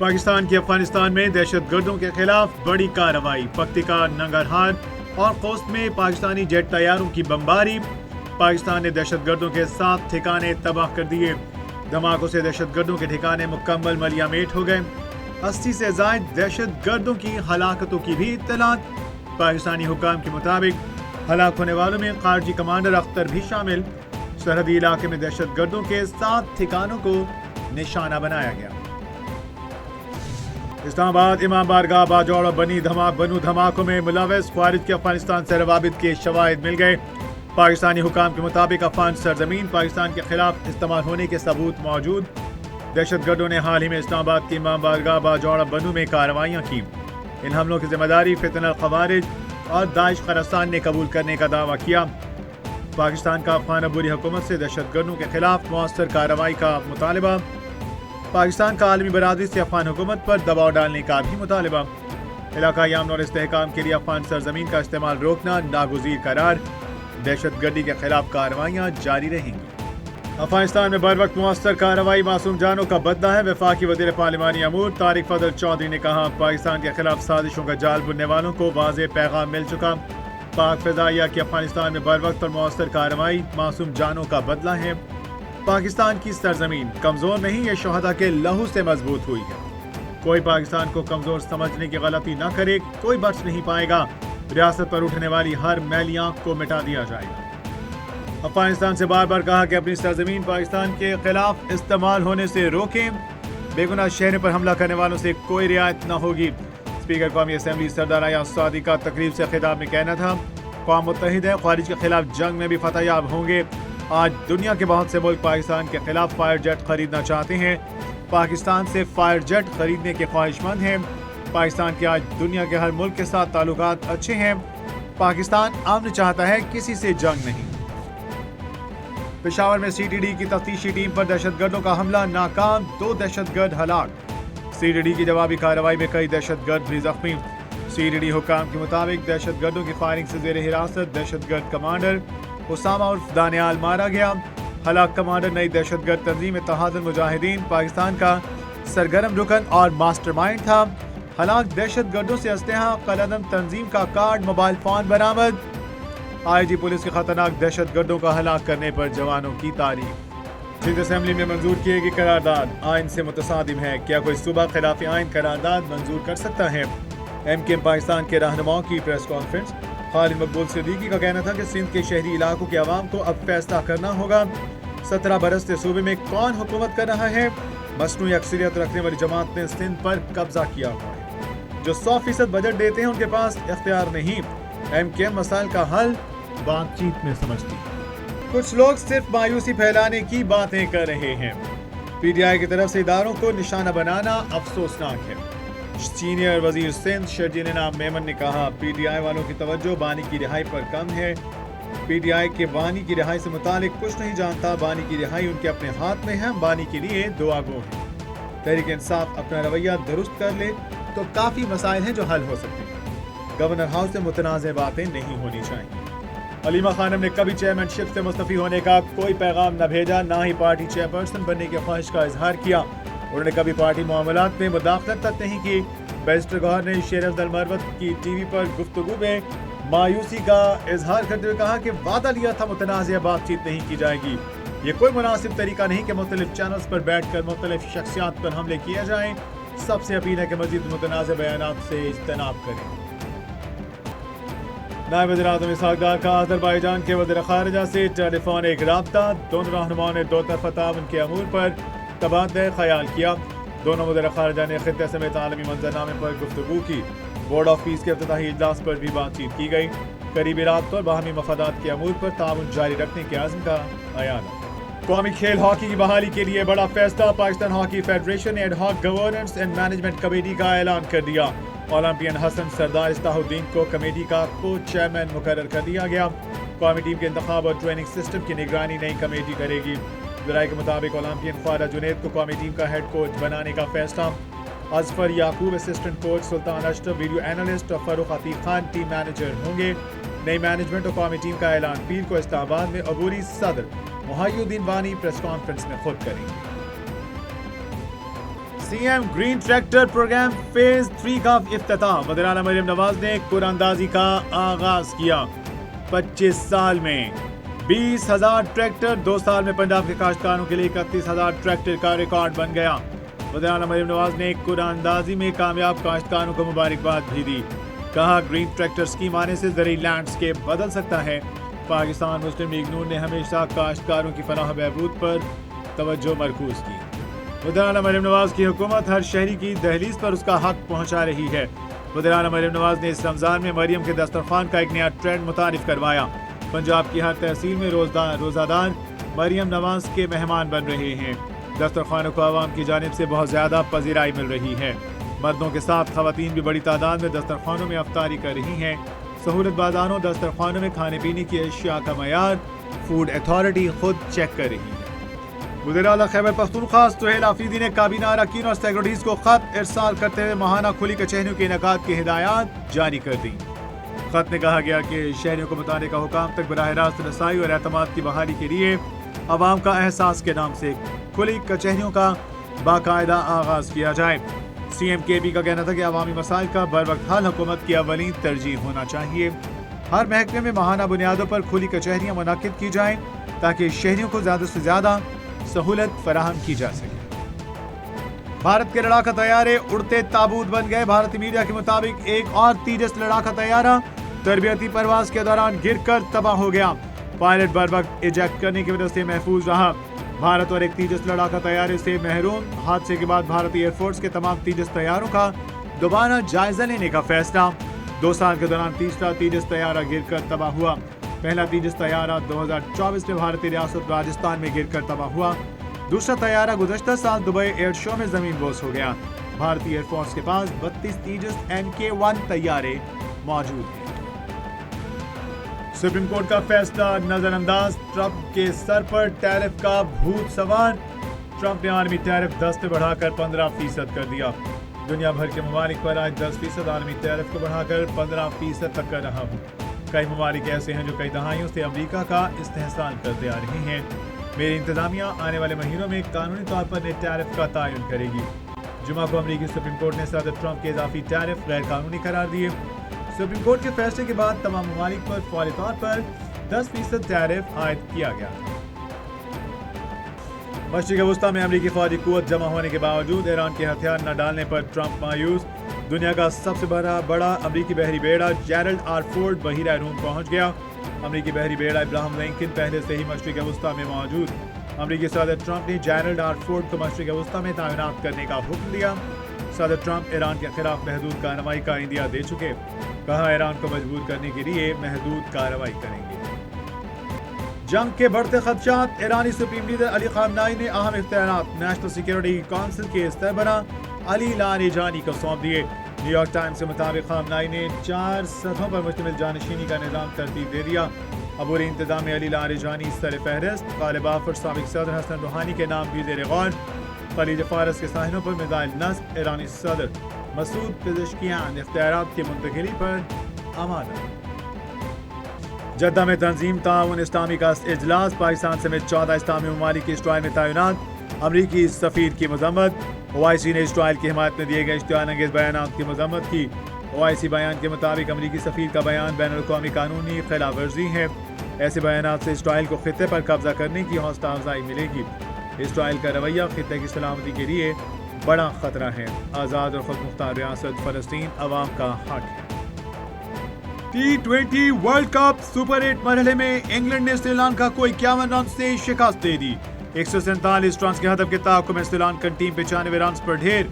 पाकिस्तान की अफगानिस्तान में दहशत गर्दों के खिलाफ बड़ी कार्रवाई। पख्तिका, नंगरहार और कोस्त में पाकिस्तानी जेट तैयारों की बमबारी। पाकिस्तान ने दहशत गर्दों के 7 ठिकाने तबाह कर दिए। धमाकों से दहशत गर्दों के ठिकाने मुकम्मल मलियामेट हो गए। 80 से ज्यादा दहशत गर्दों की हलाकतों की भी इत्तलात। पाकिस्तानी हुकाम के मुताबिक हलाक होने वालों में खारजी कमांडर अख्तर भी शामिल। सरहदी इलाके में दहशत गर्दों के 7 ठिकानों को निशाना बनाया गया। इस्लामाबाद, इमाम बारगाह, बाजौड़ और बनू धमाकों में मुलव्वस ख्वारिज के अफगानिस्तान से रवाबित के शवाहिद मिल गए। पाकिस्तानी हुकाम के मुताबिक अफगान सरजमीन पाकिस्तान के खिलाफ इस्तेमाल होने के सबूत मौजूद। दहशत गर्दों ने हाल ही में इस्लामाबाद की इमाम बारगाह, बाजौड़ और बनू में कार्रवाइयाँ की। इन हमलों की जिम्मेदारी फितनल खवारिज और दाइश खरस्तान ने कबूल करने का दावा किया। पाकिस्तान का अफगान अबूरी हुकूमत से दहशत गर्दों के खिलाफ मौसर कार्रवाई का मुतालबा। पाकिस्तान का आलमी बरादरी से अफगान हुकूमत पर दबाव डालने का भी मुतालबा। इलाकाई अमन और इस्तेहकाम के लिए अफगान सरजमीन का इस्तेमाल रोकना नागुज़ीर करार। दहशत गर्दी के खिलाफ कार्रवाइयाँ जारी रहेंगी। अफगानिस्तान में बर वक्त मौसर कार्रवाई मासूम जानों का बदला है। वफाकी वज़ीर पार्लिमानी अमूर तारिक फजल चौधरी ने कहा, पाकिस्तान के खिलाफ साजिशों का जाल बुनने वालों को वाज़ेह पैगाम मिल चुका। पाक फ़िज़ाइया की अफगानिस्तान में बर वक्त और मौसर कार्रवाई मासूम जानों का बदला है। पाकिस्तान की सरजमीन कमज़ोर नहीं, ये शहदा के लहू से मजबूत हुई है। कोई पाकिस्तान को कमज़ोर समझने की गलती न करे, कोई बच नहीं पाएगा। रियासत पर उठने वाली हर मैली आंख को मिटा दिया जाएगा। अफगानिस्तान से बार बार कहा कि अपनी सरजमीन पाकिस्तान के खिलाफ इस्तेमाल होने से रोकें। बेगुनाह शहरों पर हमला करने वालों से कोई रियायत न होगी। स्पीकर कौमी असम्बली सरदार अयाज सादी का तकरीब से खिताब में कहना था, कौम मुत्तहिद है, ख्वारिज के खिलाफ जंग में भी फतहयाब होंगे। आज दुनिया के बहुत से मुल्क पाकिस्तान के खिलाफ फायर जेट खरीदना चाहते हैं। पाकिस्तान से फायर जेट खरीदने के ख्वाहिशमंद हैं। पाकिस्तान के आज दुनिया के हर मुल्क के साथ ताल्लुकात अच्छे हैं। पाकिस्तान अमन चाहता है, किसी से जंग नहीं। पेशावर में CTD की तफ्तीशी टीम पर दहशतगर्दों का हमला नाकाम, 2 दहशतगर्द हलाक। CTD की जवाबी कार्रवाई में कई दहशतगर्द भी जख्मी। CTD हुकाम के मुताबिक दहशतगर्दों की फायरिंग से जेर हिरासत दहशतगर्द कमांडर उसामा उर्फ दानियाल मारा गया। हलाक कमांडर नई दहशतगर्द तंजीम इत्तेहादुल मुजाहिदीन पाकिस्तान का सरगर्म रुकन और मास्टरमाइंड था। हलाक दहशतगर्दों से असलहा, कलअदम तंजीम का कार्ड, मोबाइल फोन बरामद। IG पुलिस के खतरनाक दहशतगर्दों का हलाक करने पर जवानों की तारीफ। सिंध असेंबली में मंजूर की गई करारदाद आइन से मुतसादिम है। क्या कोई सूबा खिलाफ आइन करारदाद मंजूर कर सकता है? MKM पाकिस्तान के रहनुमाओं की प्रेस कॉन्फ्रेंस। खालिद मकबूल सिद्दीकी का कहना था कि सिंध के शहरी इलाकों के अवाम को अब फैसला करना होगा। 17 बरस से सूबे में कौन हुकूमत कर रहा है? मसनूई अक्सरियत रखने वाली जमात ने सिंध पर कब्जा किया हुआ है। जो 100% बजट देते हैं उनके पास इख्तियार नहीं। MKM मसाइल का हल बातचीत में समझती है। कुछ लोग सिर्फ मायूसी फैलाने की बातें कर रहे हैं। PTI की तरफ से इदारों को निशाना बनाना अफसोसनाक है। सीनियर वजीर सिंध शर्जील इनाम मेमन ने कहा, PTI वालों की तवज्जो बानी की रिहाई पर कम है। PTI के बानी की रिहाई से मुतालिक कुछ नहीं जानता। बानी की रिहाई उनके अपने हाथ में है। बानी के लिए दुआ गो है। तहरीक इंसाफ अपना रवैया दुरुस्त कर ले तो काफी मसाइल हैं जो हल हो सकते हैं। गवर्नर हाउस से मुतनाज़ बातें नहीं होनी चाहिए। अलीमा खानम ने कभी चेयरमैनशिप से मुस्तफी होने का कोई पैगाम न भेजा, ना ही पार्टी चेयरपर्सन बनने की ख्वाहिश का इजहार किया। उन्होंने कभी पार्टी मामलात में मुदाखलत तक नहीं की। बैरिस्टर गौहर ने शेर अफजल मरवत की टीवी पर गुफ्तगू में मायूसी का इजहार करते हुए कहा कि वादा लिया था मुतनाज़ बातचीत नहीं की जाएगी। ये कोई मुनासिब तरीका नहीं कि मुख्तलिफ चैनल्स पर बैठ कर मुख्तलिफ शख्सियात पर हमले किए जाएं। सबसे अपील है कि मजीद मुतनाज़ बयानात से इज्तनाब करें। नायब वज़ीर-ए-आज़म इसहाक़ डार का अज़रबैजान के वज़ीर ख़ारिजा से टेलीफोनिक राब्ता। दोनों रहनुमाओं ने 2 तरफ़ा ताउन के अमूर पर तबादला ख़याल किया। दोनों वज़ीर ख़ारिजा ने ख़ित्ते समेत आलमी मंजरनामे पर गुफ्तगू की। बोर्ड ऑफ पीस के इफ्तिताही इजलास पर भी बातचीत की गई। करीबी राब्तों और बाहमी मफादात के अमूर पर ताउन जारी रखने के आज़म का अयाना। कौमी खेल हॉकी की बहाली के लिए बड़ा फैसला। पाकिस्तान हॉकी फेडरेशन ने ad hoc governance and management committee का ऐलान कर दिया। ओलंपियन हसन सरदार इस्ताहुद्दीन को कमेटी का को चेयरमैन मुकर्रर कर दिया गया। कौमी टीम के इंतखाब और ट्रेनिंग सिस्टम की निगरानी नई कमेटी करेगी। ज़राए के मुताबिक ओलंपियन ख्वाजा जुनैद को कौमी टीम का हेड कोच बनाने का फैसला। अजफर याकूब असिस्टेंट कोच, सुल्तान अशरफ वीडियो एनालिस्ट और फरूख अतीक खान टीम मैनेजर होंगे। नई मैनेजमेंट और कौमी टीम का ऐलान पीर को इस्लामाबाद में अबूरी सदर मुहय्यिद्दीन वानी प्रेस कॉन्फ्रेंस में खुद करेंगे। C M green tractor program phase 3 کا افتتاح، وزیر اعلیٰ مریم نواز نے قراندازی کا آغاز کیا۔ 25 سال میں 20,000 ٹریکٹر، 2 سال میں پنجاب کے کاشتکاروں کے لیے 31,000 ٹریکٹر کا ریکارڈ بن گیا۔ وزیر اعلیٰ مریم نواز نے قراندازی میں کامیاب کاشتکاروں کو مبارکباد بھی دی۔ کہا گرین ٹریکٹر اسکیم آنے سے زرعی لینڈسکیپ بدل سکتا ہے۔ پاکستان مسلم لیگ نون نے ہمیشہ کاشتکاروں کی فلاح و بہبود پر توجہ مرکوز کی۔ وزیر اعلیٰ مریم نواز کی حکومت ہر شہری کی دہلیز پر اس کا حق پہنچا رہی ہے۔ وزیر اعلیٰ مریم نواز نے اس رمضان میں مریم کے دسترخوان کا ایک نیا ٹرینڈ متعارف کروایا۔ پنجاب کی ہر تحصیل میں روزہ دار مریم نواز کے مہمان بن رہے ہیں۔ دسترخوانوں کو عوام کی جانب سے بہت زیادہ پذیرائی مل رہی ہے۔ مردوں کے ساتھ خواتین بھی بڑی تعداد میں دسترخوانوں میں افطاری کر رہی ہیں۔ سہولت بازاروں دسترخوانوں میں کھانے پینے کی اشیاء کا معیار فوڈ اتھارٹی خود چیک کر رہی ہے۔ وزیر اعلیٰ خیبر پختونخوا سہیل آفریدی نے کابینہ اراکین اور سیکرٹریز کو خط ارسال کرتے ہوئے ماہانہ کھلی کچہریوں کے انعقاد کی ہدایات جاری کر دیں۔ خط میں کہا گیا کہ شہریوں کو متعلقہ حکام تک براہ راست رسائی اور اعتماد کی بحالی کے لیے عوام کا احساس کے نام سے کھلی کچہریوں کا باقاعدہ آغاز کیا جائے۔ سی ایم کے پی کا کہنا تھا کہ عوامی مسائل کا بر وقت حل حکومت کی اولین ترجیح ہونا چاہیے۔ ہر محکمے میں ماہانہ بنیادوں پر کھلی کچہریاں منعقد کی جائیں تاکہ شہریوں کو زیادہ سے زیادہ سہولت فراہم کی جا سکے۔ بھارت کے لڑاکا طیارے اڑتے تابوت بن گئے۔ بھارتی میڈیا کے مطابق ایک اور تیجس لڑاکا طیارہ تربیتی پرواز کے دوران گر کر تباہ ہو گیا۔ پائلٹ بر وقت ایجیکٹ کرنے کی وجہ سے محفوظ رہا۔ بھارت اور ایک تیجس لڑاکا طیارے سے محروم۔ حادثے کے بعد بھارتی ایئر فورس کے تمام تیجس طیاروں کا دوبارہ جائزہ لینے کا فیصلہ۔ 2 سال کے دوران تیسرا تیجس طیارہ گر کر تباہ ہوا۔ پہلا تیجس طیارہ 2024 میں بھارتی ریاست راجستھان میں گر کر تباہ ہوا۔ دوسرا طیارہ گزشتہ سال دبئی ایئر شو میں زمین بوس ہو گیا۔ بھارتی ایئر فورس کے پاس 32 تیجس MK-1 طیارے موجود ہیں۔ سپریم کورٹ کا فیصلہ نظر انداز، ٹرمپ کے سر پر ٹیرف کا بھوت سوار۔ ٹرمپ نے عالمی ٹیرف 10 سے بڑھا کر 15% کر دیا۔ دنیا بھر کے ممالک پر آج 10% عالمی ٹیرف کو بڑھا کر 15% تک کر رہا ہوں۔ کئی ممالک ایسے ہیں جو کئی دہائیوں سے امریکہ کا استحصال کرتے آ رہے ہیں۔ میری انتظامیہ آنے والے مہینوں میں قانونی طور پر نئے ٹیرف کا تعین کرے گی۔ جمعہ کو امریکی سپریم کورٹ نے صدر ٹرمپ کے اضافی ٹیرف غیر قانونی قرار دیے۔ سپریم کورٹ کے فیصلے کے بعد تمام ممالک پر فوری طور پر 10% ٹیرف عائد کیا گیا تھا۔ مشرق وسطی میں امریکی فوجی قوت جمع ہونے کے باوجود ایران کے ہتھیار نہ ڈالنے پر ٹرمپ مایوس۔ دنیا کا سب سے بڑا امریکی بحری بیڑا جیرلڈ آر فورڈ بحیرہ روم پہنچ گیا۔ امریکی بحری بیڑا ابراہم لنکن پہلے سے ہی مشرق وسطی میں موجود۔ امریکی صدر ٹرمپ نے جیرلڈ آر فورڈ کو مشرق وسطی میں تعینات کرنے کا حکم دیا۔ صدر ٹرمپ ایران کے خلاف محدود کارروائی کا عندیہ دے چکے۔ کہا ایران کو مجبور کرنے کے لیے محدود کارروائی کریں گے۔ جنگ کے بڑھتے خدشات، ایرانی سپریم لیڈر علی خامنہئی نے اہم اختیارات نیشنل سیکورٹی کونسل کے سربراہ علی لاریجانی کو سونپ دیے۔ نیو یارک ٹائمز کے مطابق خامنہئی نے 4 سطحوں پر مشتمل جانشینی کا نظام ترتیب دے دیا۔ عبوری انتظام میں علی لاریجانی سر فہرست، غالب آفر سابق صدر حسن روحانی کے نام بھی زیر غور۔ خلیج فارس کے ساحلوں پر میزائل نصب، ایرانی صدر مسعود پزشکیان اختیارات کی منتقلی پر آمادہ۔ جدہ میں تنظیم تعاون اسلامی کا اجلاس، پاکستان سمیت 14 اسلامی ممالک کی اسرائیل میں تعینات، امریکی سفیر کی مذمت۔ OIC نے اسرائیل کی حمایت میں دیے گئے اشتعال انگیز بیانات کی مذمت کی۔ OIC بیان کے مطابق امریکی سفیر کا بیان بین الاقوامی قانونی خلاف ورزی ہے۔ ایسے بیانات سے اسرائیل کو خطے پر قبضہ کرنے کی حوصلہ افزائی ملے گی۔ اسرائیل کا رویہ خطے کی سلامتی کے لیے بڑا خطرہ ہے۔ آزاد اور خود مختار ریاست فلسطین عوام کا حق ہے۔ T20 ورلڈ کپ سپر 8 مرحلے میں انگلینڈ نے سری لنکا کو 51 رن سے شکست دے دی۔ 147 رنز کے ہدف کے تعاقب میں سری لنکن ٹیم 95 رنز پر ڈھیر۔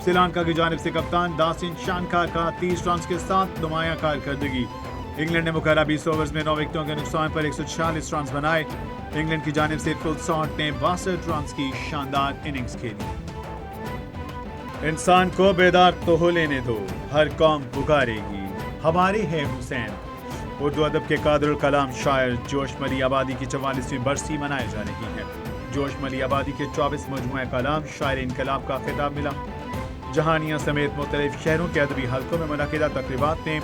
سری لنکا کی جانب سے کپتان داسن شانکار کا 30 رنز کے ساتھ نمایاں کارکردگی۔ انگلینڈ نے مقررہ 20 اوورز میں 9 وکٹوں کے نقصان پر 146 رنز بنائے۔ انگلینڈ کی جانب سے فل ساٹ نے 62 رنز کی شاندار اننگز کھیلی۔ انسان کو بیدار تو ہو لینے دو، ہر قوم پکارے گی، ہمارے ہے حسین۔ اردو ادب کے قادر الکلام شاعر جوش ملی آبادی کی 44ویں برسی منائی جا رہی ہے۔ جوش ملی آبادی کے 24 مجموعہ کلام شاعر انقلاب کا خطاب ملا۔ جہانیاں سمیت مختلف شہروں کے ادبی حلقوں میں منعقدہ تقریبات نے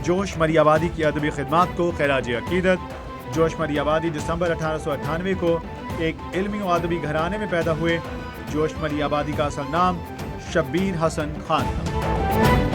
جوش ملی آبادی کی ادبی خدمات کو خراج عقیدت۔ جوش ملی آبادی دسمبر 1898 کو ایک علمی و ادبی گھرانے میں پیدا ہوئے۔ جوش ملی آبادی کا اصل نام شبیر حسن خان کا۔